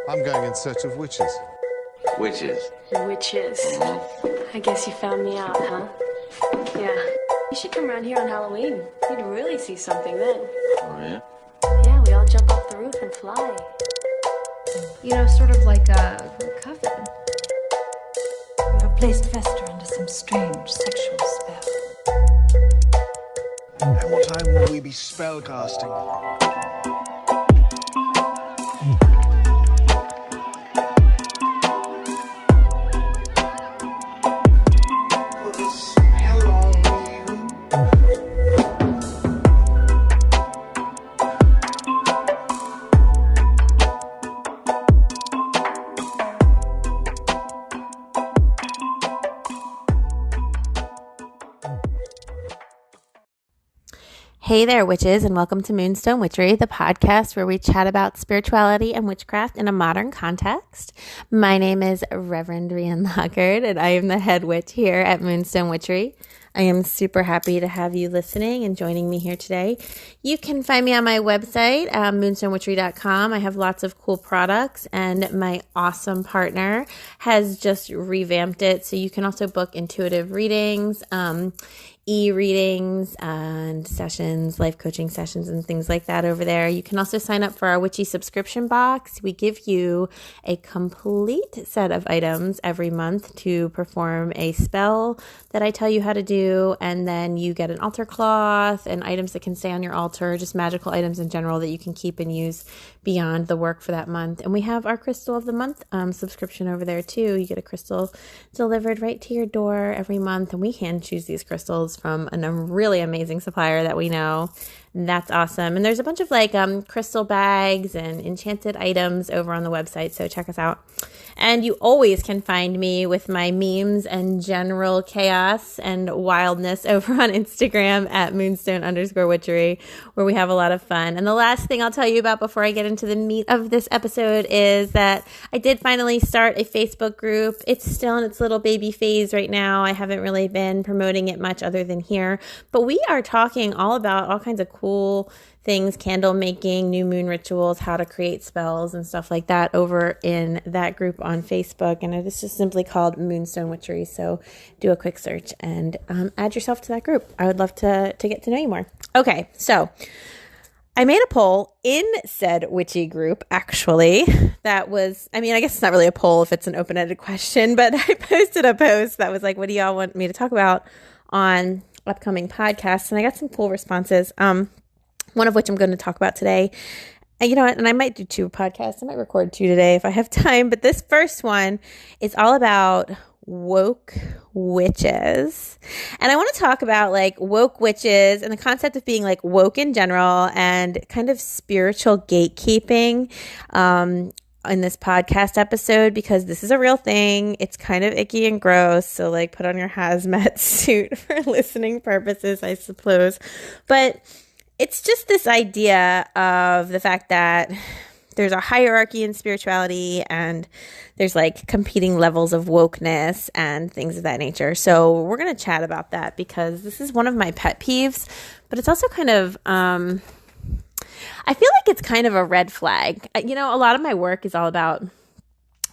I'm going in search of witches. Witches. Witches. I guess you found me out, huh? Yeah. You should come around here on Halloween. You'd really see something then. Oh, yeah? Yeah, we all jump off the roof and fly. You know, sort of like a coven. You have placed Fester under some strange sexual spell. At what time will we be spellcasting? Hey there, witches, and welcome to Moonstone Witchery, the podcast where we chat about spirituality and witchcraft in a modern context. My name is Reverend Rian Lockard, and I am the head witch here at Moonstone Witchery. I am super happy to have you listening and joining me here today. You can find me on my website, moonstonewitchery.com. I have lots of cool products, and my awesome partner has just revamped it, so you can also book intuitive readings, e-readings and sessions, life coaching sessions and things like that over there. You can also sign up for our witchy subscription box. We give you a complete set of items every month to perform a spell that I tell you how to do, and then you get an altar cloth and items that can stay on your altar, just magical items in general that you can keep and use beyond the work for that month. And we have our Crystal of the Month subscription over there too. You get a crystal delivered right to your door every month, and we hand choose these crystals from a really amazing supplier that we know. That's awesome. And there's a bunch of crystal bags and enchanted items over on the website, so check us out. And you always can find me with my memes and general chaos and wildness over on Instagram at moonstone_witchery, where we have a lot of fun. And the last thing I'll tell you about before I get into the meat of this episode is that I did finally start a Facebook group. It's still in its little baby phase right now. I haven't really been promoting it much other than here, but we are talking all about all kinds of cool things, candle making, new moon rituals, how to create spells and stuff like that over in that group on Facebook. And it is just simply called Moonstone Witchery. So do a quick search and add yourself to that group. I would love to get to know you more. Okay, so I made a poll in said witchy group, actually. That was, I guess it's not really a poll if it's an open-ended question, but I posted a post that was like, what do y'all want me to talk about on upcoming podcasts? And I got some cool responses. One of which I'm going to talk about today. And you know what? And I might do 2 podcasts. I might record 2 today if I have time. But this first one is all about woke witches. And I want to talk about woke witches and the concept of being woke in general and kind of spiritual gatekeeping in this podcast episode, because this is a real thing. It's kind of icky and gross. So put on your hazmat suit for listening purposes, I suppose. But it's just this idea of the fact that there's a hierarchy in spirituality and there's competing levels of wokeness and things of that nature. So we're going to chat about that because this is one of my pet peeves, but it's also kind of, I feel like it's kind of a red flag. A lot of my work is all about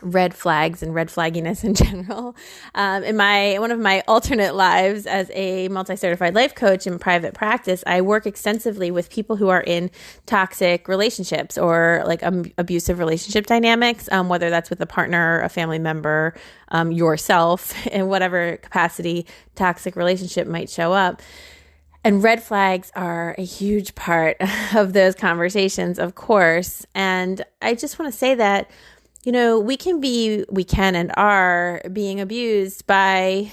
red flags and red flagginess in general. In one of my alternate lives as a multi-certified life coach in private practice, I work extensively with people who are in toxic relationships or abusive relationship dynamics, whether that's with a partner, a family member, yourself, in whatever capacity toxic relationship might show up. And red flags are a huge part of those conversations, of course. And I just want to say that we can and are being abused by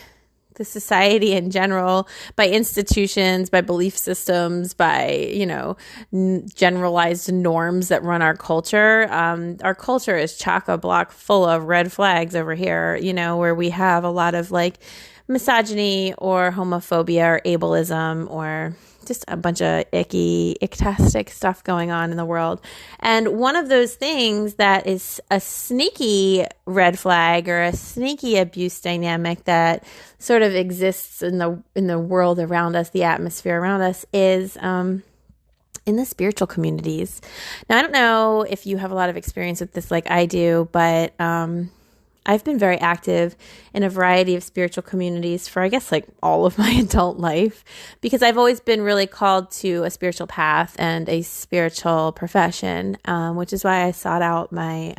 the society in general, by institutions, by belief systems, by, generalized norms that run our culture. Our culture is chock-a-block full of red flags over here, where we have a lot of misogyny or homophobia or ableism or just a bunch of icktastic stuff going on in the world. And one of those things that is a sneaky red flag or a sneaky abuse dynamic that sort of exists in the world around us, the atmosphere around us, is in the spiritual communities. Now, I don't know if you have a lot of experience with this like I do, but I've been very active in a variety of spiritual communities for, I guess, like all of my adult life, because I've always been really called to a spiritual path and a spiritual profession, which is why I sought out my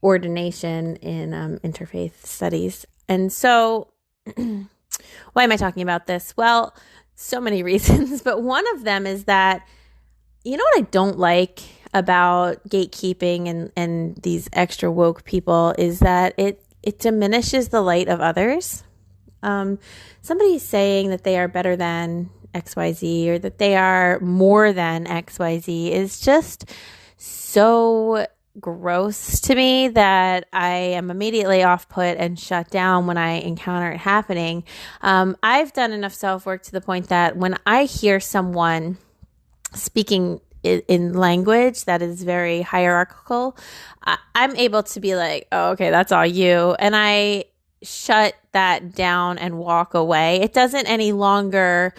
ordination in interfaith studies. And so why am I talking about this? Well, so many reasons, but one of them is that, you know what I don't like about gatekeeping and these extra woke people is that it diminishes the light of others. Somebody saying that they are better than XYZ or that they are more than XYZ is just so gross to me that I am immediately off put and shut down when I encounter it happening. I've done enough self-work to the point that when I hear someone speaking in language that is very hierarchical, I'm able to be like, oh, okay, that's all you. And I shut that down and walk away. It doesn't any longer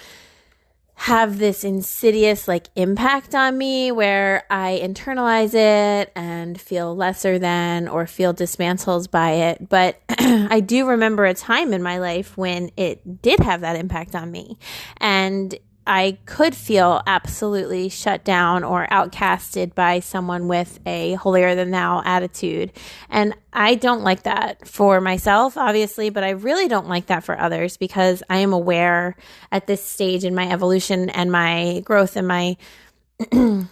have this insidious like impact on me where I internalize it and feel lesser than or feel dismantled by it. But I do remember a time in my life when it did have that impact on me. And I could feel absolutely shut down or outcasted by someone with a holier than thou attitude. And I don't like that for myself, obviously, but I really don't like that for others because I am aware at this stage in my evolution and my growth and my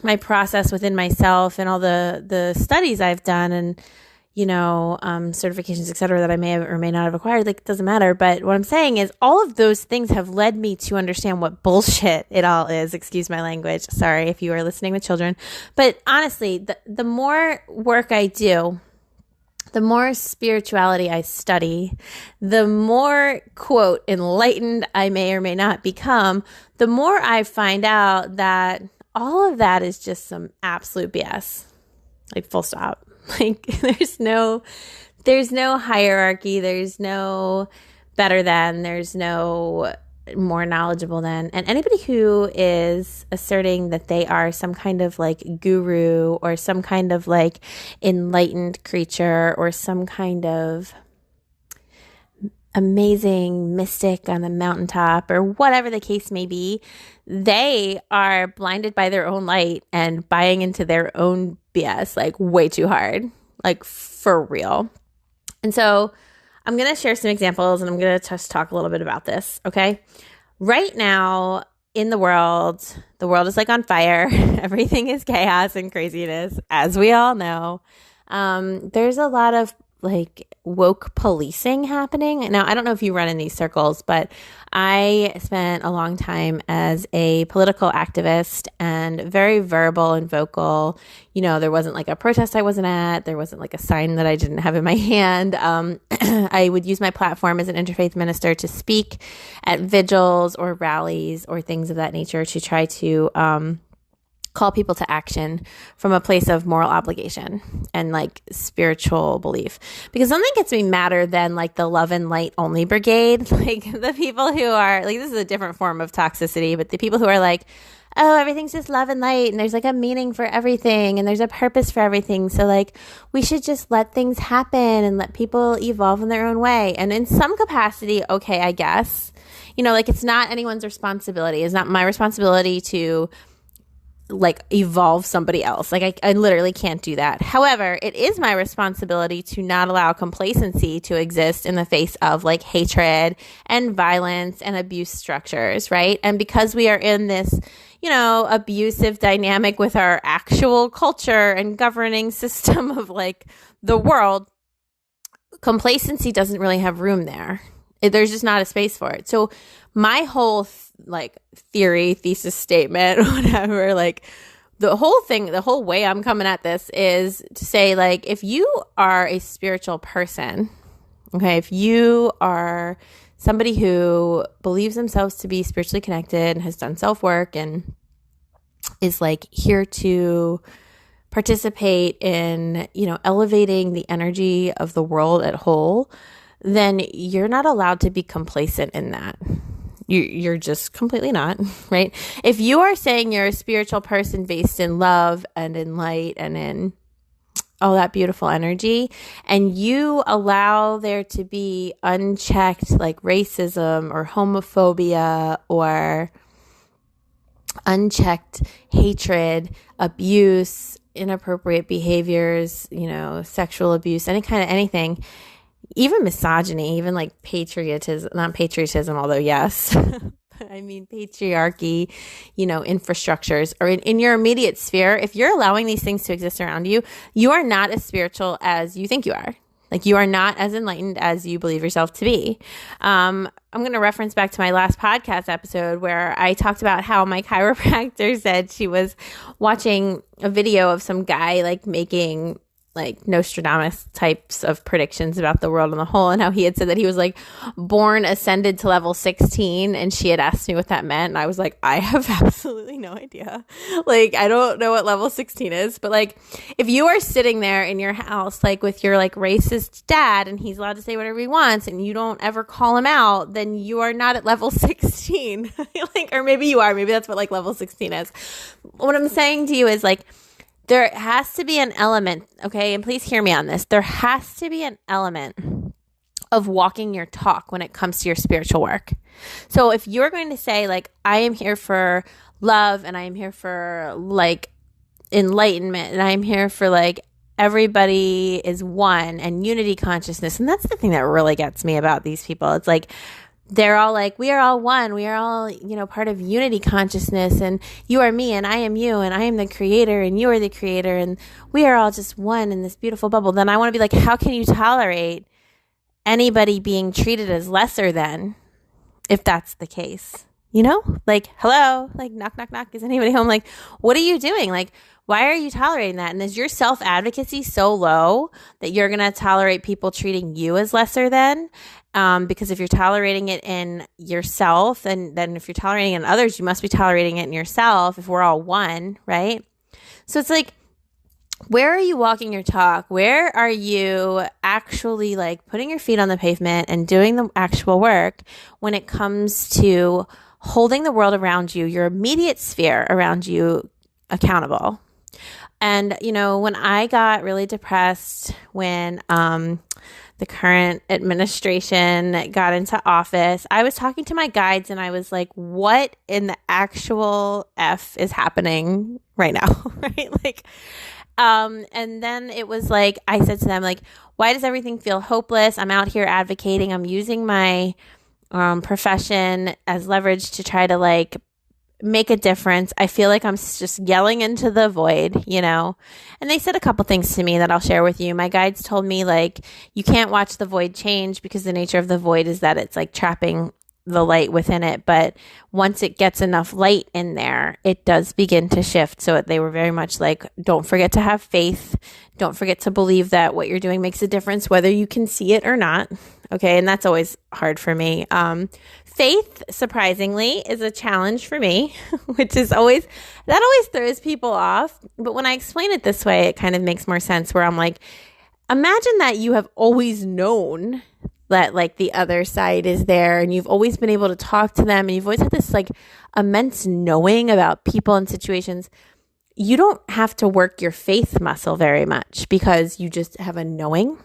my process within myself and all the studies I've done and certifications, et cetera, that I may have or may not have acquired, like, it doesn't matter. But what I'm saying is all of those things have led me to understand what bullshit it all is. Excuse my language. Sorry if you are listening with children. But honestly, the more work I do, the more spirituality I study, the more, quote, enlightened I may or may not become, the more I find out that all of that is just some absolute BS. Like, full stop. Like, there's no hierarchy. There's no better than. There's no more knowledgeable than. And anybody who is asserting that they are some kind of like guru or some kind of like enlightened creature or some kind of amazing mystic on the mountaintop or whatever the case may be, they are blinded by their own light and buying into their own BS like way too hard, like for real. And so I'm going to share some examples and I'm going to just talk a little bit about this. Okay. Right now in the world is like on fire. Everything is chaos and craziness, as we all know. There's a lot of like woke policing happening. Now, I don't know if you run in these circles, but I spent a long time as a political activist and very verbal and vocal. You know, there wasn't like a protest I wasn't at. There wasn't like a sign that I didn't have in my hand. I would use my platform as an interfaith minister to speak at vigils or rallies or things of that nature to try to call people to action from a place of moral obligation and like spiritual belief, because nothing gets me madder than like the love and light only brigade, like the people who are like, this is a different form of toxicity, but the people who are like, oh, everything's just love and light and there's like a meaning for everything and there's a purpose for everything, so like we should just let things happen and let people evolve in their own way. And in some capacity, okay, I guess, like it's not anyone's responsibility. It's not my responsibility to like evolve somebody else. Like I literally can't do that. However, it is my responsibility to not allow complacency to exist in the face of like hatred and violence and abuse structures, right? And because we are in this, abusive dynamic with our actual culture and governing system of like the world, complacency doesn't really have room there. There's just not a space for it. So my whole theory, thesis statement, whatever, like the whole way I'm coming at this is to say, like, if you are a spiritual person, okay, if you are somebody who believes themselves to be spiritually connected and has done self-work and is like here to participate in, elevating the energy of the world at whole, then you're not allowed to be complacent in that. You're just completely not, right? If you are saying you're a spiritual person based in love and in light and in all that beautiful energy, and you allow there to be unchecked like racism or homophobia or unchecked hatred, abuse, inappropriate behaviors, sexual abuse, any kind of anything, even misogyny, even like patriotism, not patriotism, although yes, but I mean patriarchy, infrastructures or in your immediate sphere, if you're allowing these things to exist around you, you are not as spiritual as you think you are. Like you are not as enlightened as you believe yourself to be. I'm going to reference back to my last podcast episode where I talked about how my chiropractor said she was watching a video of some guy like making like Nostradamus types of predictions about the world on the whole, and how he had said that he was like born ascended to level 16, and she had asked me what that meant, and I was like, I have absolutely no idea. Like, I don't know what level 16 is, but like if you are sitting there in your house like with your like racist dad and he's allowed to say whatever he wants and you don't ever call him out, then you are not at level 16. Like, or maybe you are, maybe that's what like level 16 is. What I'm saying to you is like, there has to be an element, okay, and please hear me on this. There has to be an element of walking your talk when it comes to your spiritual work. So if you're going to say, like, I am here for love and I am here for, like, enlightenment and I am here for, like, everybody is one and unity consciousness, and that's the thing that really gets me about these people. It's like, they're all like, we are all one. We are all, part of unity consciousness, and you are me and I am you and I am the creator and you are the creator and we are all just one in this beautiful bubble. Then I want to be like, how can you tolerate anybody being treated as lesser than if that's the case? Like, hello, like knock, knock, knock. Is anybody home? Like, what are you doing? Like, why are you tolerating that? And is your self-advocacy so low that you're going to tolerate people treating you as lesser than? Because if you're tolerating it in yourself, and then if you're tolerating it in others, you must be tolerating it in yourself if we're all one, right? So it's like, where are you walking your talk? Where are you actually like putting your feet on the pavement and doing the actual work when it comes to holding the world around you, your immediate sphere around you, accountable? And, when I got really depressed when the current administration got into office, I was talking to my guides and I was like, what in the actual F is happening right now? Right? Like, and then it was like, I said to them, like, why does everything feel hopeless? I'm out here advocating. I'm using my profession as leverage to try to like make a difference. I feel like I'm just yelling into the void, and they said a couple things to me that I'll share with you. My guides told me, like, you can't watch the void change because the nature of the void is that it's like trapping the light within it. But once it gets enough light in there, it does begin to shift. So they were very much like, don't forget to have faith. Don't forget to believe that what you're doing makes a difference, whether you can see it or not. Okay. And that's always hard for me. Faith, surprisingly, is a challenge for me, which is always throws people off. But when I explain it this way, it kind of makes more sense, where I'm like, imagine that you have always known that like the other side is there, and you've always been able to talk to them, and you've always had this like immense knowing about people and situations. You don't have to work your faith muscle very much because you just have a knowing.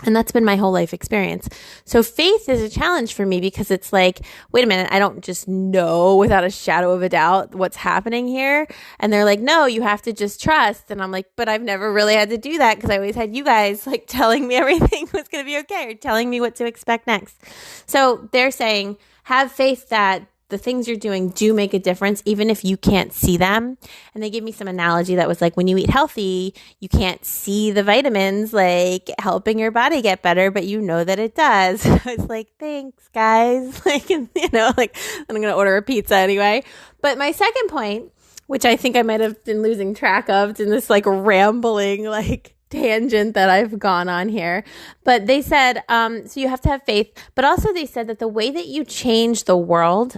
And that's been my whole life experience. So faith is a challenge for me because it's like, wait a minute, I don't just know without a shadow of a doubt what's happening here. And they're like, no, you have to just trust. And I'm like, but I've never really had to do that because I always had you guys like telling me everything was going to be okay, or telling me what to expect next. So they're saying, have faith that the things you're doing do make a difference, even if you can't see them. And they gave me some analogy that was like, when you eat healthy, you can't see the vitamins like helping your body get better, but you know that it does. I was like, thanks, guys. Like, like I'm going to order a pizza anyway. But my second point, which I think I might have been losing track of in this like rambling, like tangent that I've gone on here. But they said, so you have to have faith, but also they said that the way that you change the world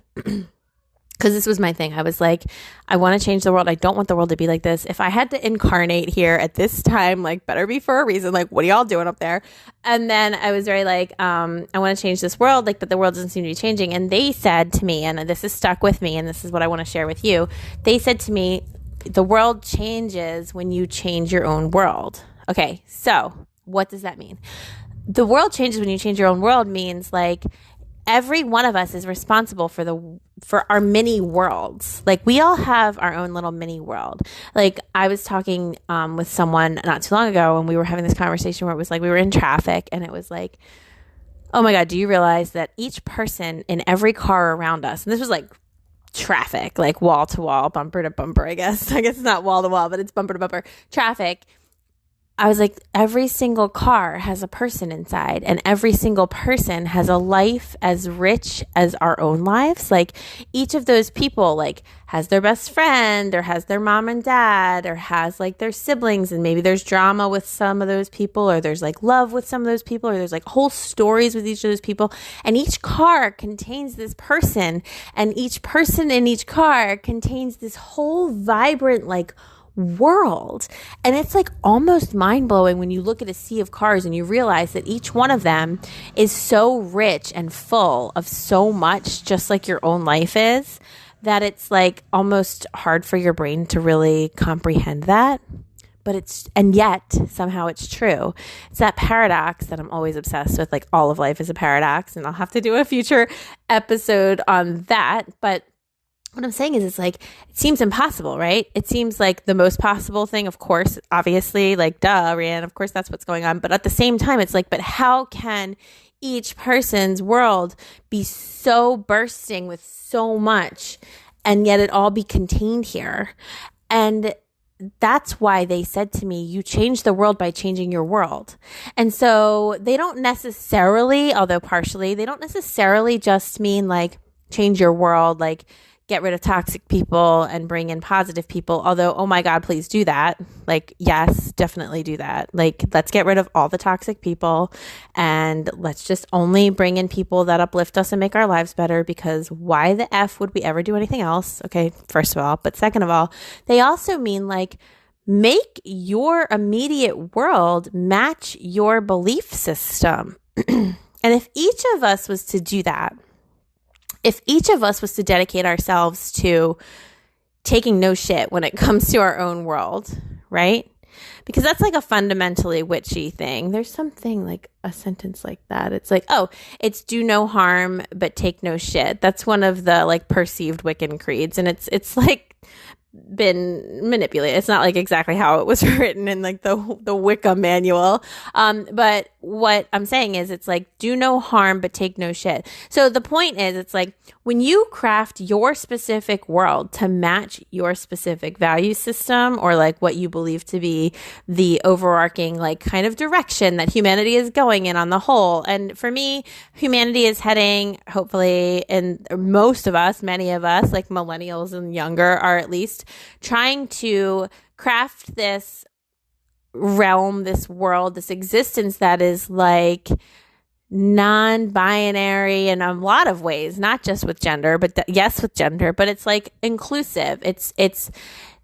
because this was my thing. I was like, I want to change the world. I don't want the world to be like this. If I had to incarnate here at this time, like, better be for a reason. Like, what are y'all doing up there? And then I was very like, I want to change this world, like, but the world doesn't seem to be changing. And they said to me, and this is stuck with me, and this is what I want to share with you. They said to me, the world changes when you change your own world. Okay, so what does that mean? The world changes when you change your own world means, like, every one of us is responsible for our mini worlds. Like, we all have our own little mini world. Like, I was talking with someone not too long ago, and we were having this conversation where it was like we were in traffic, and it was like, oh my God, do you realize that each person in every car around us, and this was like traffic, like wall to wall, bumper to bumper, I guess it's not wall to wall, but it's bumper to bumper traffic. I was like, every single car has a person inside, and every single person has a life as rich as our own lives. Like, each of those people, like, has their best friend, or has their mom and dad, or has, like, their siblings, and maybe there's drama with some of those people, or there's, like, love with some of those people, or there's, like, whole stories with each of those people. And each car contains this person, and each person in each car contains this whole vibrant, like, world. And it's like almost mind-blowing when you look at a sea of cars and you realize that each one of them is so rich and full of so much, just like your own life is, that it's like almost hard for your brain to really comprehend that. But and yet somehow it's true. It's that paradox that I'm always obsessed with. Like, all of life is a paradox, and I'll have to do a future episode on that. But what I'm saying is, it's like, it seems impossible, right? It seems like the most possible thing, of course, obviously, like, duh, Rianne, of course that's what's going on. But at the same time, it's like, but how can each person's world be so bursting with so much, and yet it all be contained here? And that's why they said to me, you change the world by changing your world. And so they don't necessarily, although partially, they don't necessarily just mean like change your world, like get rid of toxic people and bring in positive people. Although, oh my God, please do that. Like, yes, definitely do that. Like, let's get rid of all the toxic people and let's just only bring in people that uplift us and make our lives better, because why the F would we ever do anything else? Okay, first of all. But second of all, they also mean like, make your immediate world match your belief system. And if each of us was to do that, if each of us was to dedicate ourselves to taking no shit when it comes to our own world, right? Because that's like a fundamentally witchy thing. There's something like a sentence like that. It's like, oh, it's do no harm, but take no shit. That's one of the like perceived Wiccan creeds. And it's like been manipulated. It's not like exactly how it was written in like the Wicca manual. But what I'm saying is, it's like, do no harm, but take no shit. So the point is, it's like, when you craft your specific world to match your specific value system, or like what you believe to be the overarching like kind of direction that humanity is going in on the whole. And for me, humanity is heading, hopefully, and most of us, many of us, like millennials and younger, are at least trying to craft this realm, this world, this existence that is like non-binary in a lot of ways, not just with gender, but yes, with gender, but it's like inclusive. It's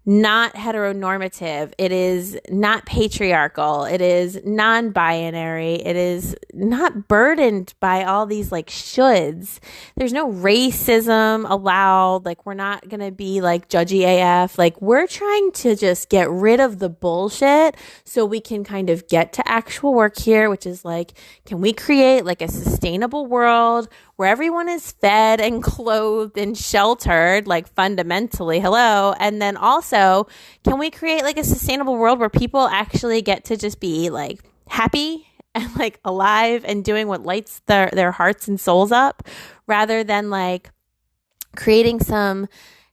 not heteronormative. It is not patriarchal. It is non-binary. It is not burdened by all these like shoulds. There's no racism allowed. Like, we're not going to be like judgy AF. Like, we're trying to just get rid of the bullshit so we can kind of get to actual work here, which is like, can we create like a sustainable world where everyone is fed and clothed and sheltered, like fundamentally, hello. And then also, can we create like a sustainable world where people actually get to just be like happy and like alive and doing what lights their hearts and souls up, rather than like creating some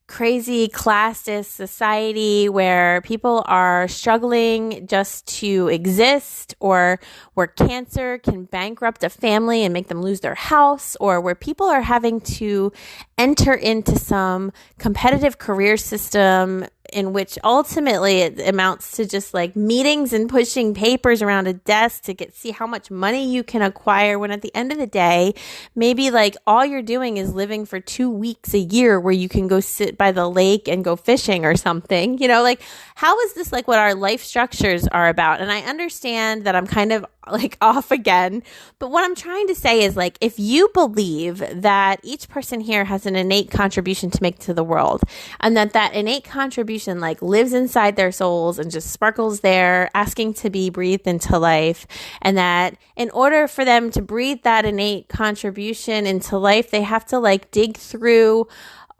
crazy classist society where people are struggling just to exist, or where cancer can bankrupt a family and make them lose their house, or where people are having to enter into some competitive career system in which ultimately it amounts to just like meetings and pushing papers around a desk to see how much money you can acquire, when at the end of the day, maybe like all you're doing is living for 2 weeks a year where you can go sit by the lake and go fishing or something. Like, how is this like what our life structures are about? And I understand that I'm kind of like off again, but what I'm trying to say is, like, if you believe that each person here has an innate contribution to make to the world, and that innate contribution like lives inside their souls and just sparkles there, asking to be breathed into life, and that in order for them to breathe that innate contribution into life, they have to like dig through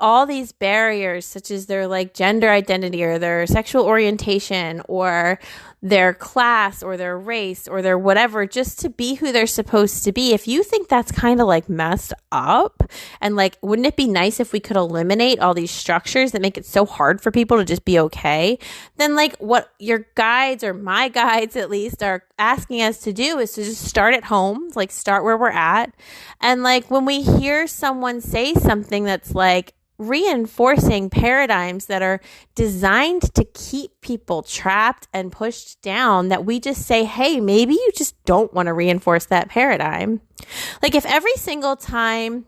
all these barriers, such as their like gender identity or their sexual orientation or their class or their race or their whatever, just to be who they're supposed to be. If you think that's kind of like messed up, and like, wouldn't it be nice if we could eliminate all these structures that make it so hard for people to just be okay? Then like what your guides, or my guides at least, are asking us to do is to just start at home, like start where we're at. And like when we hear someone say something that's like reinforcing paradigms that are designed to keep people trapped and pushed down, that we just say, hey, maybe you just don't want to reinforce that paradigm. Like, if every single time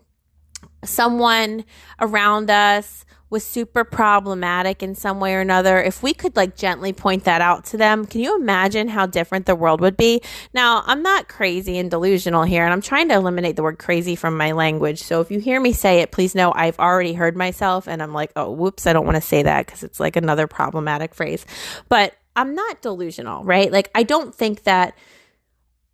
someone around us was super problematic in some way or another, if we could like gently point that out to them, can you imagine how different the world would be? Now, I'm not crazy and delusional here, and I'm trying to eliminate the word crazy from my language. So if you hear me say it, please know I've already heard myself, and I'm like, oh, whoops, I don't want to say that because it's like another problematic phrase. But I'm not delusional, right? Like, I don't think that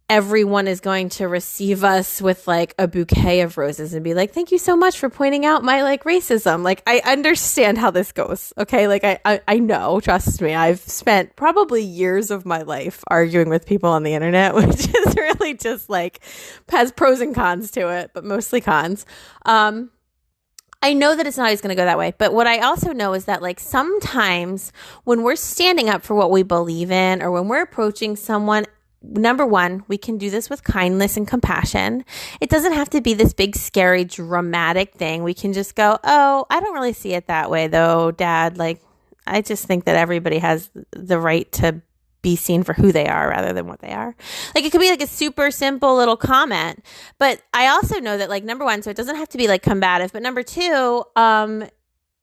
everyone is going to receive us with like a bouquet of roses and be like, thank you so much for pointing out my like racism. Like, I understand how this goes. Okay. Like I know, trust me, I've spent probably years of my life arguing with people on the internet, which is really just like has pros and cons to it, but mostly cons. I know that it's not always going to go that way, but what I also know is that like sometimes when we're standing up for what we believe in, or when we're approaching someone, number one, we can do this with kindness and compassion. It doesn't have to be this big, scary, dramatic thing. We can just go, oh, I don't really see it that way though, Dad. Like, I just think that everybody has the right to be seen for who they are rather than what they are. Like, it could be like a super simple little comment. But I also know that like, number one, so it doesn't have to be like combative, but number two,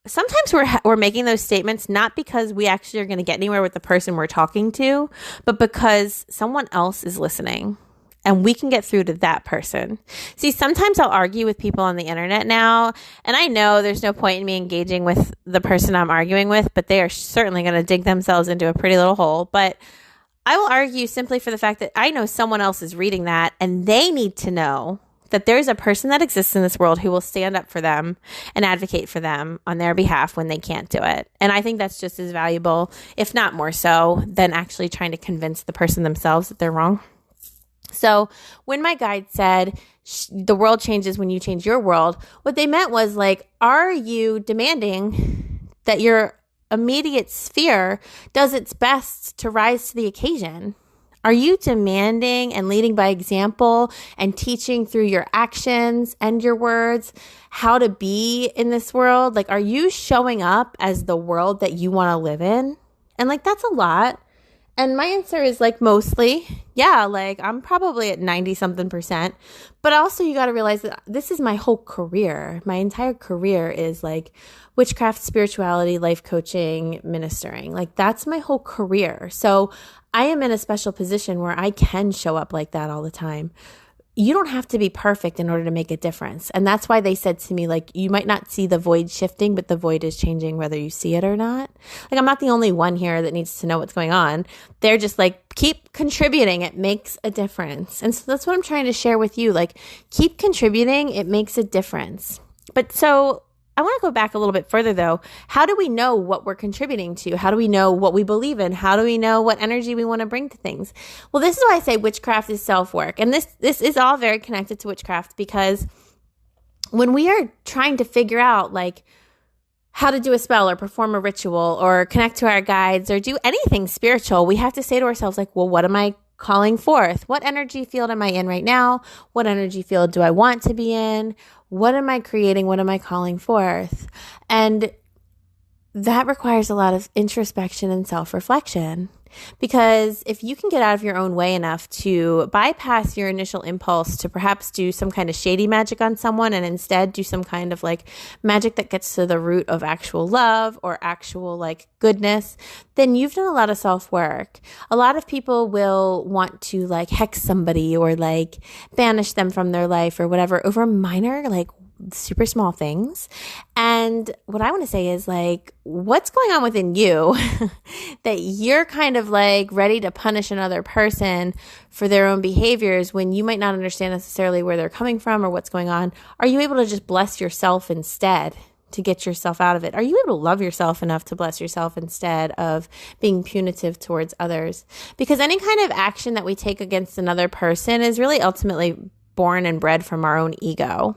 sometimes we're making those statements not because we actually are going to get anywhere with the person we're talking to, but because someone else is listening and we can get through to that person. See, sometimes I'll argue with people on the internet now, and I know there's no point in me engaging with the person I'm arguing with, but they are certainly going to dig themselves into a pretty little hole. But I will argue simply for the fact that I know someone else is reading that, and they need to know that there's a person that exists in this world who will stand up for them and advocate for them on their behalf when they can't do it. And I think that's just as valuable, if not more so, than actually trying to convince the person themselves that they're wrong. So when my guide said, the world changes when you change your world, what they meant was like, are you demanding that your immediate sphere does its best to rise to the occasion? Are you demanding and leading by example and teaching through your actions and your words how to be in this world? Like, are you showing up as the world that you want to live in? And like, that's a lot. And my answer is like, mostly, yeah, like I'm probably at 90 something percent. But also you got to realize that this is my whole career. My entire career is like witchcraft, spirituality, life coaching, ministering. Like, that's my whole career. So I am in a special position where I can show up like that all the time. You don't have to be perfect in order to make a difference. And that's why they said to me, like, you might not see the void shifting, but the void is changing whether you see it or not. Like, I'm not the only one here that needs to know what's going on. They're just like, keep contributing. It makes a difference. And so that's what I'm trying to share with you. Like, keep contributing. It makes a difference. But so I want to go back a little bit further, though. How do we know what we're contributing to? How do we know what we believe in? How do we know what energy we want to bring to things? Well, this is why I say witchcraft is self-work. And this is all very connected to witchcraft, because when we are trying to figure out, like, how to do a spell or perform a ritual or connect to our guides or do anything spiritual, we have to say to ourselves, like, well, what am I calling forth? What energy field am I in right now? What energy field do I want to be in? What am I creating? What am I calling forth? And that requires a lot of introspection and self-reflection. Because if you can get out of your own way enough to bypass your initial impulse to perhaps do some kind of shady magic on someone and instead do some kind of like magic that gets to the root of actual love or actual like goodness, then you've done a lot of self-work. A lot of people will want to like hex somebody or like banish them from their life or whatever over minor, like super small things. And what I want to say is like, what's going on within you that you're kind of like ready to punish another person for their own behaviors when you might not understand necessarily where they're coming from or what's going on? Are you able to just bless yourself instead to get yourself out of it? Are you able to love yourself enough to bless yourself instead of being punitive towards others? Because any kind of action that we take against another person is really ultimately born and bred from our own ego.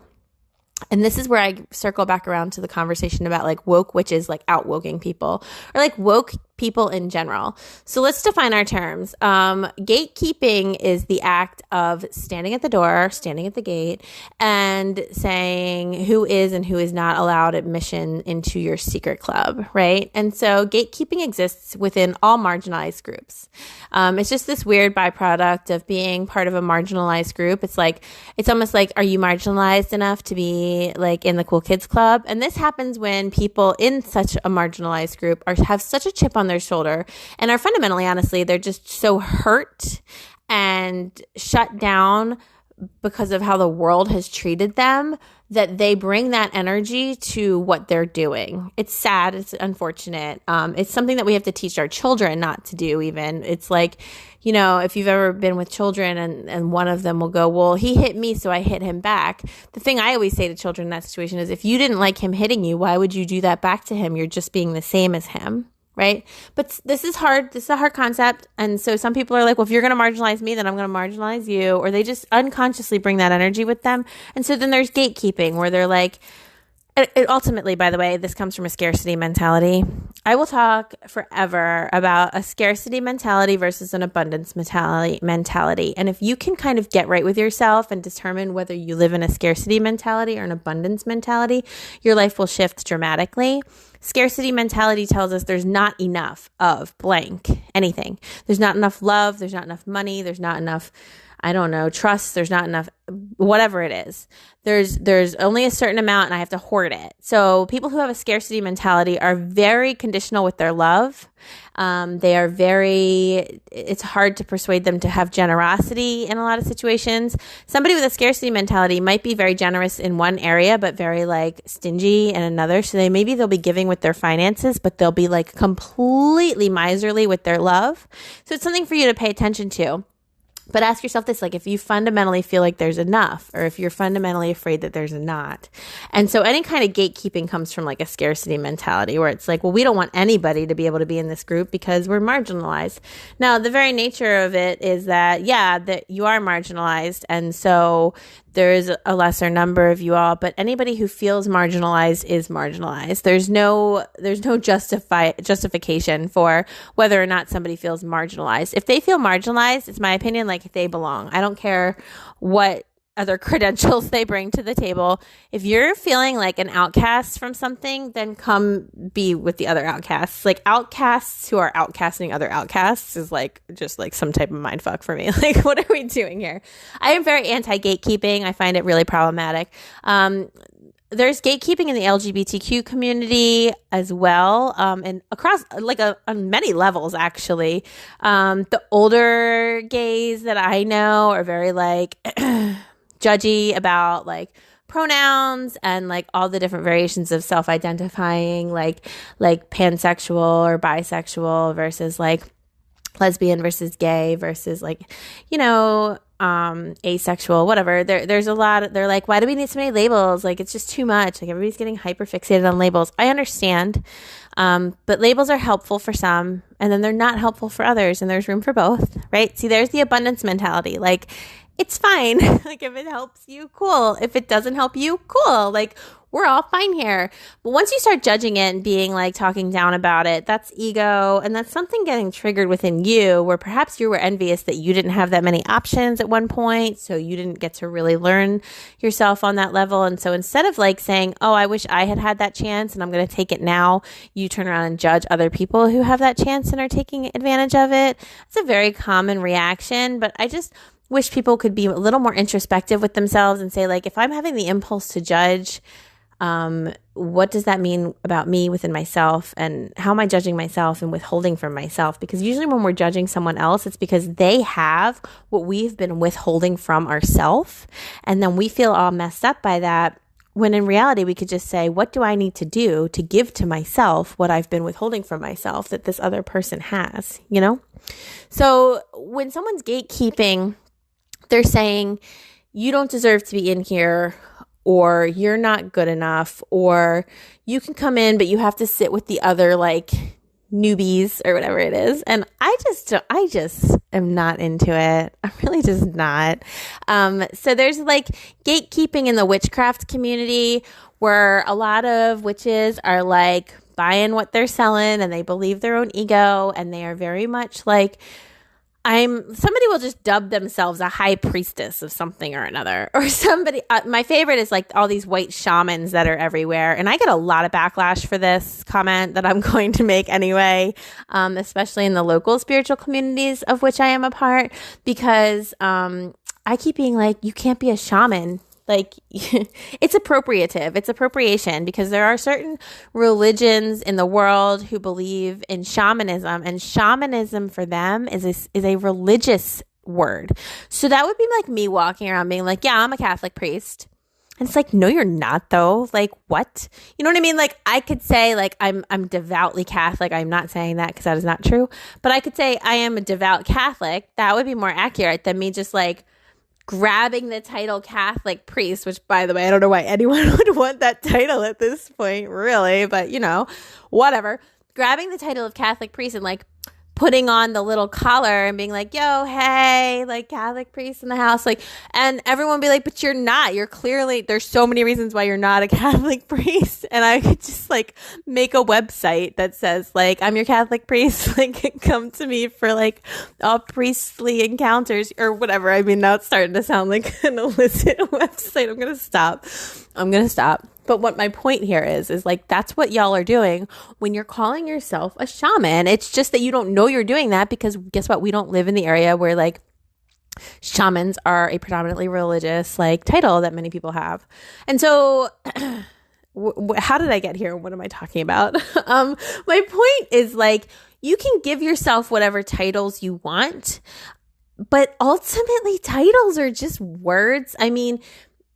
And this is where I circle back around to the conversation about like woke witches, like outwoking people or like woke people in general. So let's define our terms. Gatekeeping is the act of standing at the door, standing at the gate, and saying who is and who is not allowed admission into your secret club, right? And so gatekeeping exists within all marginalized groups. It's just this weird byproduct of being part of a marginalized group. It's almost like, are you marginalized enough to be like in the cool kids club? And this happens when people in such a marginalized group have such a chip on their shoulder and are fundamentally, honestly, they're just so hurt and shut down because of how the world has treated them that they bring that energy to what they're doing. It's sad. It's unfortunate. It's something that we have to teach our children not to do even. It's like, you know, if you've ever been with children and one of them will go, well, he hit me, so I hit him back. The thing I always say to children in that situation is if you didn't like him hitting you, why would you do that back to him? You're just being the same as him. Right? But this is hard. This is a hard concept. And so some people are like, well, if you're going to marginalize me, then I'm going to marginalize you. Or they just unconsciously bring that energy with them. And so then there's gatekeeping where they're like, it ultimately, by the way, this comes from a scarcity mentality. I will talk forever about a scarcity mentality versus an abundance mentality. And if you can kind of get right with yourself and determine whether you live in a scarcity mentality or an abundance mentality, your life will shift dramatically. Scarcity mentality tells us there's not enough of blank anything. There's not enough love. There's not enough money. There's not enough, I don't know, trust. There's not enough, whatever it is. There's only a certain amount and I have to hoard it. So people who have a scarcity mentality are very conditional with their love. They are it's hard to persuade them to have generosity in a lot of situations. Somebody with a scarcity mentality might be very generous in one area, but very like stingy in another. So they'll be giving with their finances, but they'll be like completely miserly with their love. So it's something for you to pay attention to. But ask yourself this, like if you fundamentally feel like there's enough or if you're fundamentally afraid that there's not. And so any kind of gatekeeping comes from like a scarcity mentality where it's like, well, we don't want anybody to be able to be in this group because we're marginalized. Now, the very nature of it is that, that you are marginalized. And so there is a lesser number of you all, but anybody who feels marginalized is marginalized. There's no justification for whether or not somebody feels marginalized. If they feel marginalized, it's my opinion, like they belong. I don't care what other credentials they bring to the table. If you're feeling like an outcast from something, then come be with the other outcasts. Like outcasts who are outcasting other outcasts is like just like some type of mindfuck for me. Like, what are we doing here? I am very anti-gatekeeping. I find it really problematic. There's gatekeeping in the LGBTQ community as well, and across on many levels actually. The older gays that I know are very like judgy about like pronouns and like all the different variations of self-identifying, like pansexual or bisexual versus like lesbian versus gay versus like, you know, asexual, whatever. There's a lot. They're like, why do we need so many labels? Like, it's just too much. Like, everybody's getting hyper fixated on labels. I understand. But labels are helpful for some and then they're not helpful for others. And there's room for both, right? See, there's the abundance mentality. Like, it's fine. Like, if it helps you, cool. If it doesn't help you, cool. Like, we're all fine here. But once you start judging it and being like talking down about it, that's ego. And that's something getting triggered within you where perhaps you were envious that you didn't have that many options at one point. So you didn't get to really learn yourself on that level. And so instead of like saying, oh, I wish I had had that chance and I'm going to take it now, you turn around and judge other people who have that chance and are taking advantage of it. It's a very common reaction, but I just wish people could be a little more introspective with themselves and say, like, if I'm having the impulse to judge, what does that mean about me within myself, and how am I judging myself and withholding from myself? Because usually when we're judging someone else, it's because they have what we've been withholding from ourselves, and then we feel all messed up by that, when in reality we could just say, what do I need to do to give to myself what I've been withholding from myself that this other person has, you know? So when someone's gatekeeping, they're saying, you don't deserve to be in here, or you're not good enough, or you can come in, but you have to sit with the other like newbies or whatever it is. And I just am not into it. I'm really just not. So there's like gatekeeping in the witchcraft community where a lot of witches are like buying what they're selling and they believe their own ego, and they are very much like, somebody will just dub themselves a high priestess of something or another, or somebody, my favorite is like all these white shamans that are everywhere. And I get a lot of backlash for this comment that I'm going to make anyway, especially in the local spiritual communities of which I am a part, because I keep being like, you can't be a shaman. Like, it's appropriative. It's appropriation, because there are certain religions in the world who believe in shamanism, and shamanism for them is a religious word. So that would be like me walking around being like, yeah, I'm a Catholic priest. And it's like, no, you're not though. Like, what? You know what I mean? Like, I could say like, I'm devoutly Catholic. I'm not saying that because that is not true, but I could say I am a devout Catholic. That would be more accurate than me just like grabbing the title Catholic priest, which, by the way, I don't know why anyone would want that title at this point, really, but you know, whatever. Grabbing the title of Catholic priest and like putting on the little collar and being like, yo, hey, like Catholic priest in the house, like, and everyone be like, but you're not, you're clearly, there's so many reasons why you're not a Catholic priest. And I could just like make a website that says like, I'm your Catholic priest, like come to me for like all priestly encounters or whatever. I mean, now it's starting to sound like an illicit website. I'm gonna stop. But what my point here is like, that's what y'all are doing when you're calling yourself a shaman. It's just that you don't know you're doing that, because guess what? We don't live in the area where like shamans are a predominantly religious like title that many people have. And so how did I get here? What am I talking about? My point is like, you can give yourself whatever titles you want, but ultimately titles are just words. I mean,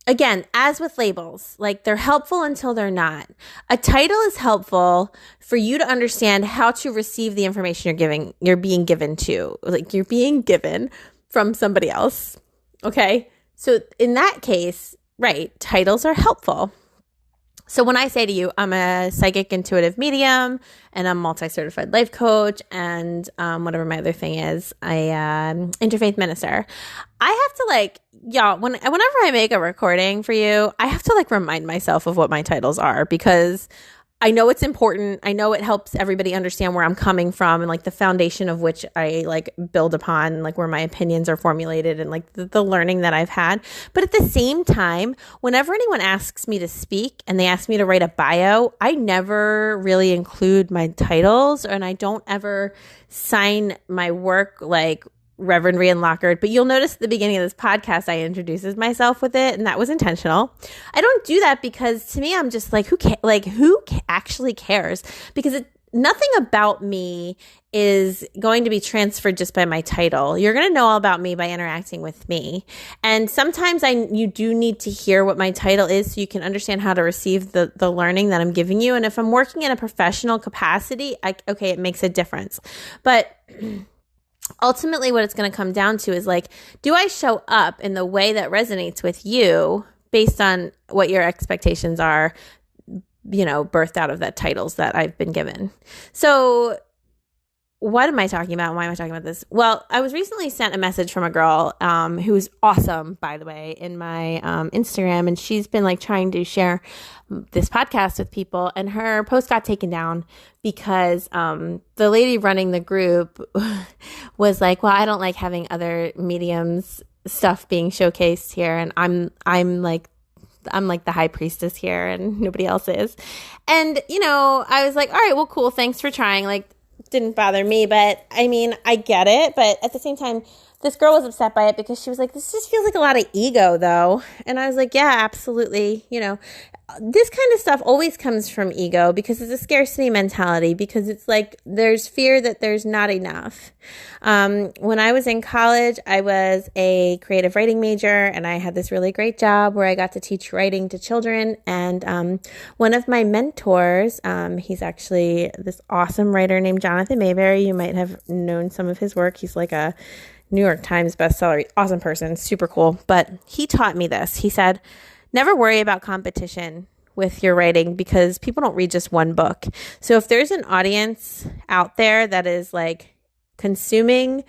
again, as with labels, like they're helpful until they're not. A title is helpful for you to understand how to receive the information you're being given to, like you're being given from somebody else. Okay. So in that case, right, titles are helpful. So when I say to you, I'm a psychic intuitive medium and I'm multi-certified life coach and whatever my other thing is, I interfaith minister. I have to like, y'all, whenever I make a recording for you, I have to like remind myself of what my titles are, because I know it's important. I know it helps everybody understand where I'm coming from and like the foundation of which I like build upon, like where my opinions are formulated and like the learning that I've had. But at the same time, whenever anyone asks me to speak and they ask me to write a bio, I never really include my titles, and I don't ever sign my work like Reverend Rian Lockard. But you'll notice at the beginning of this podcast, I introduces myself with it, and that was intentional. I don't do that because to me, I'm just like, who actually cares? Because nothing about me is going to be transferred just by my title. You're going to know all about me by interacting with me. And sometimes you do need to hear what my title is so you can understand how to receive the learning that I'm giving you. And if I'm working in a professional capacity, it makes a difference. But ultimately, what it's going to come down to is like, do I show up in the way that resonates with you based on what your expectations are, you know, birthed out of that titles that I've been given? So what am I talking about? Why am I talking about this? Well, I was recently sent a message from a girl who's awesome, by the way, in my Instagram. And she's been like trying to share this podcast with people. And her post got taken down because the lady running the group was like, well, I don't like having other mediums stuff being showcased here. And I'm like the high priestess here and nobody else is. And, I was like, all right, well, cool. Thanks for trying. Like, didn't bother me, but I mean, I get it. But at the same time, this girl was upset by it because she was like, this just feels like a lot of ego though. And I was like, yeah, absolutely. This kind of stuff always comes from ego because it's a scarcity mentality, because it's like there's fear that there's not enough. When I was in college, I was a creative writing major and I had this really great job where I got to teach writing to children. And one of my mentors, he's actually this awesome writer named Jonathan Mayberry. You might have known some of his work. He's like a New York Times bestseller, awesome person, super cool. But he taught me this. He said, never worry about competition with your writing because people don't read just one book. So if there's an audience out there that is like consuming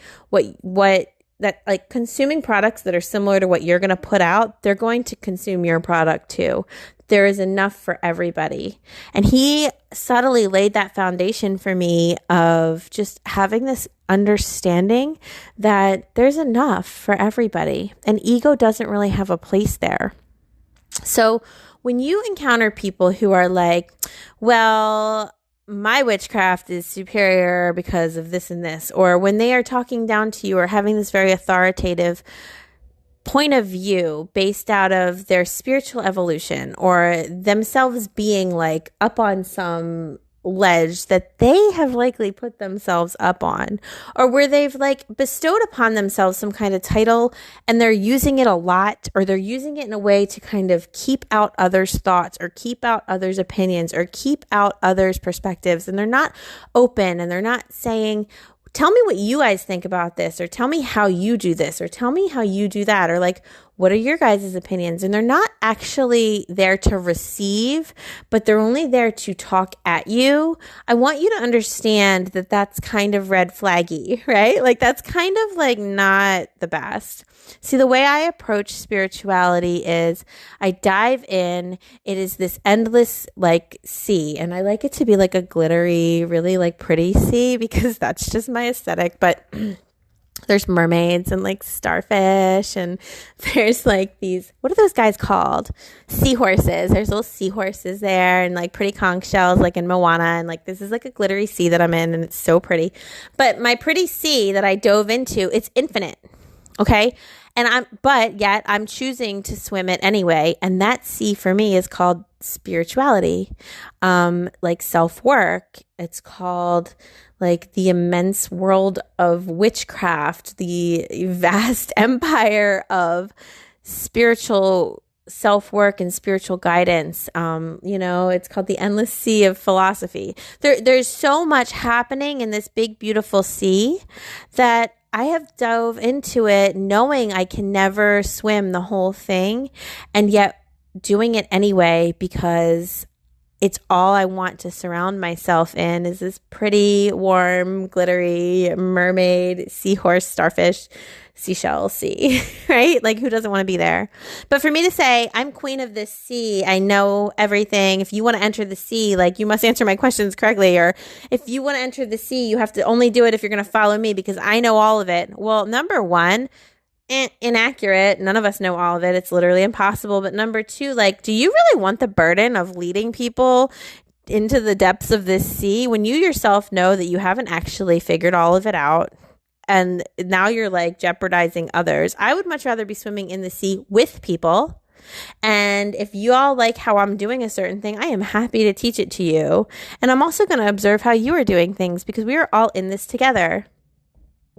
consuming products that are similar to what you're going to put out, they're going to consume your product too. There is enough for everybody. And he subtly laid that foundation for me of just having this understanding that there's enough for everybody and ego doesn't really have a place there. So when you encounter people who are like, well, my witchcraft is superior because of this and this, or when they are talking down to you or having this very authoritative point of view based out of their spiritual evolution or themselves being like up on some ledge that they have likely put themselves up on, or where they've like bestowed upon themselves some kind of title and they're using it a lot, or they're using it in a way to kind of keep out others' thoughts or keep out others' opinions or keep out others' perspectives, and they're not open and they're not saying, tell me what you guys think about this, or tell me how you do this, or tell me how you do that, or like, what are your guys' opinions? And they're not actually there to receive, but they're only there to talk at you. I want you to understand that that's kind of red flaggy, right? Like that's kind of like not the best. See, the way I approach spirituality is I dive in. It is this endless like sea, and I like it to be like a glittery, really like pretty sea because that's just my aesthetic. But there's mermaids and like starfish, and there's like these, what are those guys called? Seahorses. There's little seahorses there, and like pretty conch shells like in Moana, and like this is like a glittery sea that I'm in, and it's so pretty. But my pretty sea that I dove into, it's infinite. Okay. But yet I'm choosing to swim it anyway. And that sea for me is called spirituality, like self-work. It's called like the immense world of witchcraft, the vast empire of spiritual self-work and spiritual guidance. It's called the endless sea of philosophy. There's so much happening in this big, beautiful sea that I have dove into it knowing I can never swim the whole thing, and yet doing it anyway because it's all I want to surround myself in is this pretty, warm, glittery mermaid, seahorse, starfish, seashell sea, right? Like who doesn't want to be there? But for me to say, I'm queen of this sea, I know everything. If you want to enter the sea, like you must answer my questions correctly. Or if you want to enter the sea, you have to only do it if you're going to follow me because I know all of it. Well, number one, inaccurate. None of us know all of it. It's literally impossible. But number two, like, do you really want the burden of leading people into the depths of this sea when you yourself know that you haven't actually figured all of it out? And now you're like jeopardizing others. I would much rather be swimming in the sea with people. And if you all like how I'm doing a certain thing, I am happy to teach it to you. And I'm also going to observe how you are doing things because we are all in this together.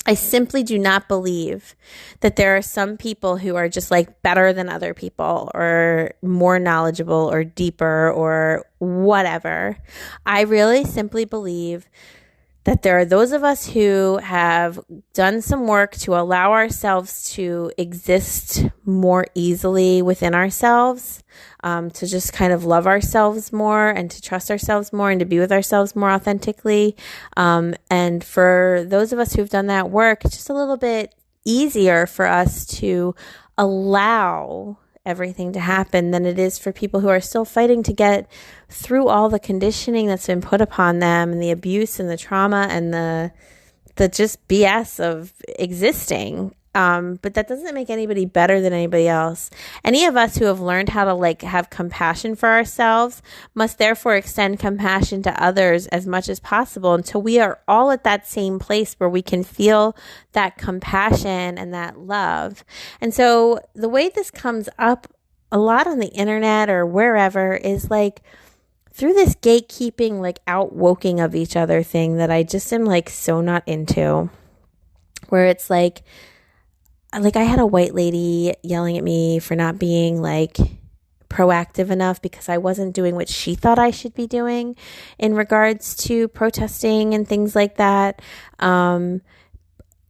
I simply do not believe that there are some people who are just like better than other people or more knowledgeable or deeper or whatever. I really simply believe that there are those of us who have done some work to allow ourselves to exist more easily within ourselves, to just kind of love ourselves more and to trust ourselves more and to be with ourselves more authentically. And for those of us who've done that work, it's just a little bit easier for us to allow everything to happen than it is for people who are still fighting to get through all the conditioning that's been put upon them and the abuse and the trauma and the just BS of existing. But that doesn't make anybody better than anybody else. Any of us who have learned how to have compassion for ourselves must therefore extend compassion to others as much as possible until we are all at that same place where we can feel that compassion and that love. And so the way this comes up a lot on the internet or wherever is through this gatekeeping, outwoking of each other thing that I just am so not into, where it's like I had a white lady yelling at me for not being proactive enough because I wasn't doing what she thought I should be doing in regards to protesting and things like that. And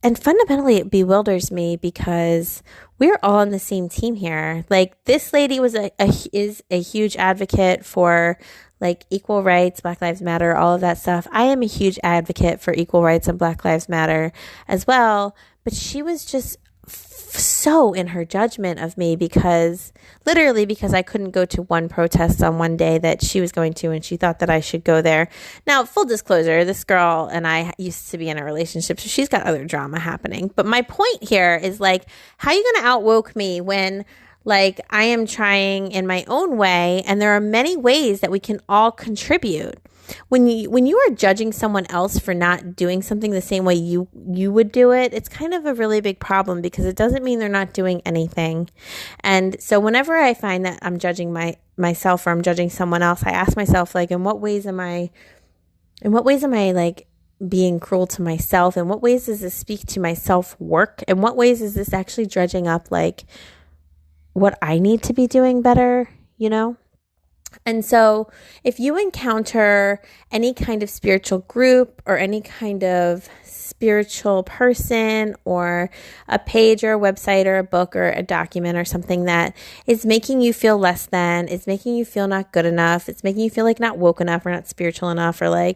fundamentally, it bewilders me because we're all on the same team here. This lady is a huge advocate for equal rights, Black Lives Matter, all of that stuff. I am a huge advocate for equal rights and Black Lives Matter as well. But she was just so in her judgment of me because I couldn't go to one protest on one day that she was going to, and she thought that I should go there. Now, full disclosure, this girl and I used to be in a relationship, so she's got other drama happening. But my point here is how are you going to outwoke me when I am trying in my own way, and there are many ways that we can all contribute. When you are judging someone else for not doing something the same way you would do it, it's kind of a really big problem because it doesn't mean they're not doing anything. And so whenever I find that I'm judging myself or I'm judging someone else, I ask myself in what ways am I being cruel to myself? In what ways does this speak to my self-work? In what ways is this actually dredging up what I need to be doing better, And so if you encounter any kind of spiritual group or any kind of spiritual person or a page or a website or a book or a document or something that is making you feel less than, is making you feel not good enough, it's making you feel not woke enough or not spiritual enough or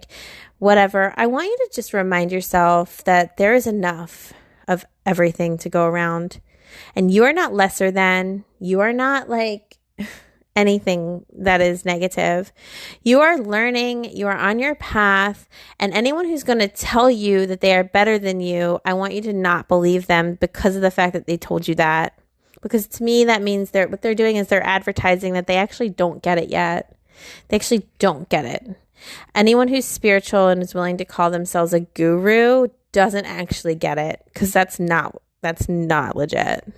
whatever, I want you to just remind yourself that there is enough of everything to go around. And you are not lesser than, you are not anything that is negative. You are learning, you are on your path, and anyone who's going to tell you that they are better than you, I want you to not believe them because of the fact that they told you that. Because to me, that means what they're doing is they're advertising that they actually don't get it yet. They actually don't get it. Anyone who's spiritual and is willing to call themselves a guru doesn't actually get it because that's not legit.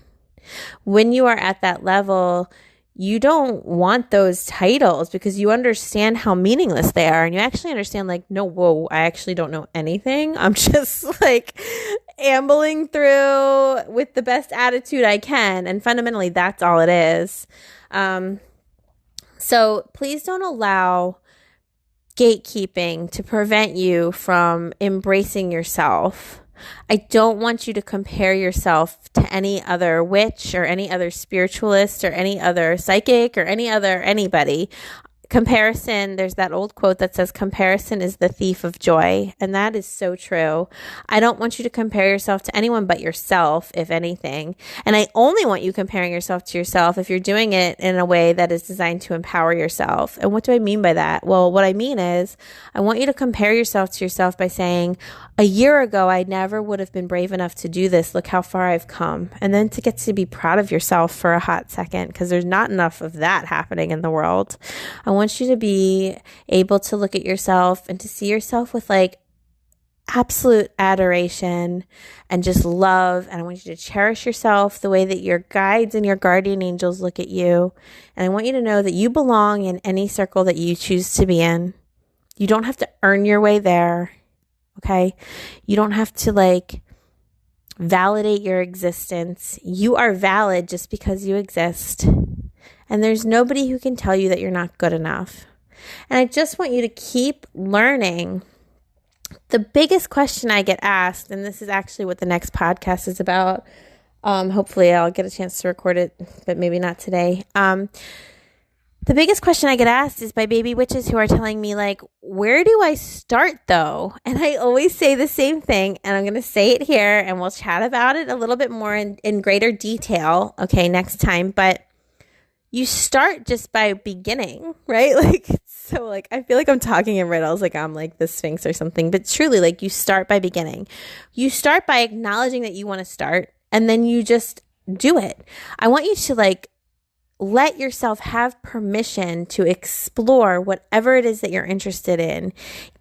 When you are at that level, you don't want those titles because you understand how meaningless they are. And you actually understand no, whoa, I actually don't know anything. I'm just ambling through with the best attitude I can. And fundamentally, that's all it is. So please don't allow gatekeeping to prevent you from embracing yourself. I don't want you to compare yourself to any other witch or any other spiritualist or any other psychic or anybody. Comparison, there's that old quote that says comparison is the thief of joy, and that is so true. I don't want you to compare yourself to anyone but yourself, if anything, and I only want you comparing yourself to yourself if you're doing it in a way that is designed to empower yourself. And what do I mean by that? Well, what I mean is I want you to compare yourself to yourself by saying, a year ago, I never would have been brave enough to do this. Look how far I've come. And then to get to be proud of yourself for a hot second, because there's not enough of that happening in the world. I want you to be able to look at yourself and to see yourself with absolute adoration and just love. And I want you to cherish yourself the way that your guides and your guardian angels look at you. And I want you to know that you belong in any circle that you choose to be in. You don't have to earn your way there. Okay? You don't have to validate your existence. You are valid just because you exist. And there's nobody who can tell you that you're not good enough. And I just want you to keep learning The biggest question I get asked, and this is actually what the next podcast is about. Hopefully I'll get a chance to record it, but maybe not today. The biggest question I get asked is by baby witches who are telling me, like, where do I start though? And I always say the same thing, and I'm going to say it here, and we'll chat about it a little bit more in greater detail, okay, next time. But you start just by beginning, right? I feel like I'm talking in riddles, like I'm like the Sphinx or something, but truly, like, you start by beginning. You start by acknowledging that you want to start, and then you just do it. I want you to, like, let yourself have permission to explore whatever it is that you're interested in.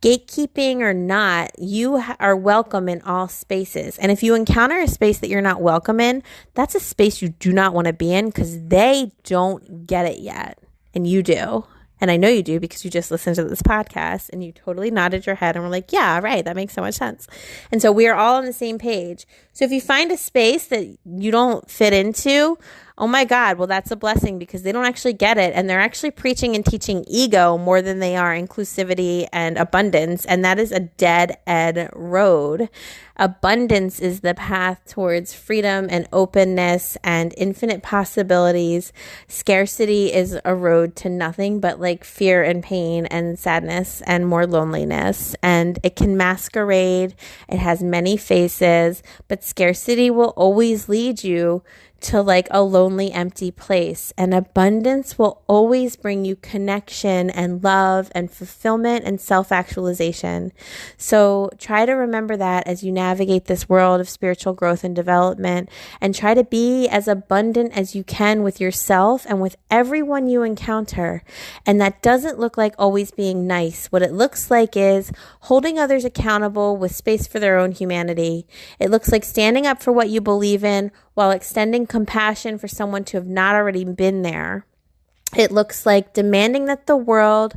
Gatekeeping or not, you are welcome in all spaces. And if you encounter a space that you're not welcome in, that's a space you do not want to be in, because they don't get it yet. And you do. And I know you do, because you just listened to this podcast and you totally nodded your head and were like, yeah, right, that makes so much sense. And so we are all on the same page. So if you find a space that you don't fit into, oh my God, well, that's a blessing, because they don't actually get it. And they're actually preaching and teaching ego more than they are inclusivity and abundance. And that is a dead end road. Abundance is the path towards freedom and openness and infinite possibilities. Scarcity is a road to nothing but, like, fear and pain and sadness and more loneliness. And it can masquerade. It has many faces, but scarcity will always lead you to, like, a lonely, empty place. And abundance will always bring you connection and love and fulfillment and self-actualization. So try to remember that as you navigate this world of spiritual growth and development, and try to be as abundant as you can with yourself and with everyone you encounter. And that doesn't look like always being nice. What it looks like is holding others accountable with space for their own humanity. It looks like standing up for what you believe in while extending compassion for someone to have not already been there. It looks like demanding that the world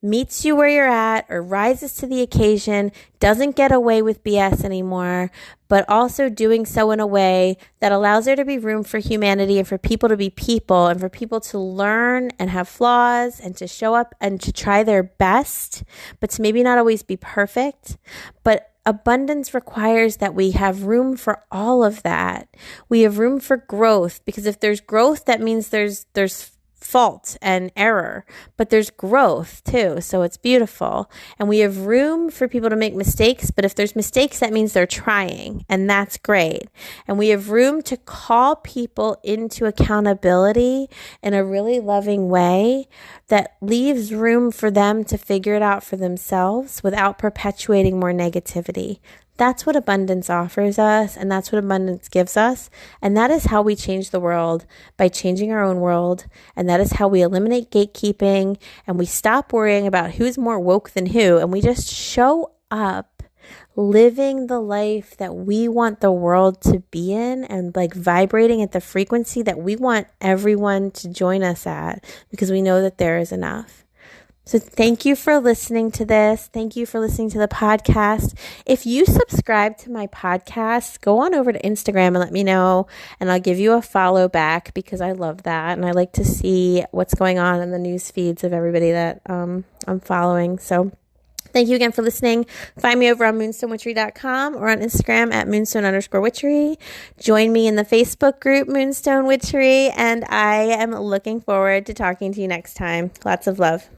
meets you where you're at or rises to the occasion, doesn't get away with BS anymore, but also doing so in a way that allows there to be room for humanity and for people to be people and for people to learn and have flaws and to show up and to try their best, but to maybe not always be perfect. But abundance requires that we have room for all of that. We have room for growth, because if there's growth, that means there's fault and error, but there's growth too. So it's beautiful. And we have room for people to make mistakes, but if there's mistakes, that means they're trying, and that's great. And we have room to call people into accountability in a really loving way that leaves room for them to figure it out for themselves without perpetuating more negativity. That's what abundance offers us, and that's what abundance gives us. And that is how we change the world, by changing our own world. And that is how we eliminate gatekeeping, and we stop worrying about who's more woke than who, and we just show up living the life that we want the world to be in, and, like, vibrating at the frequency that we want everyone to join us at, because we know that there is enough. So thank you for listening to this. Thank you for listening to the podcast. If you subscribe to my podcast, go on over to Instagram and let me know, and I'll give you a follow back, because I love that. And I like to see what's going on in the news feeds of everybody that I'm following. So thank you again for listening. Find me over on moonstonewitchery.com or on Instagram at moonstone_witchery. Join me in the Facebook group Moonstone Witchery, and I am looking forward to talking to you next time. Lots of love.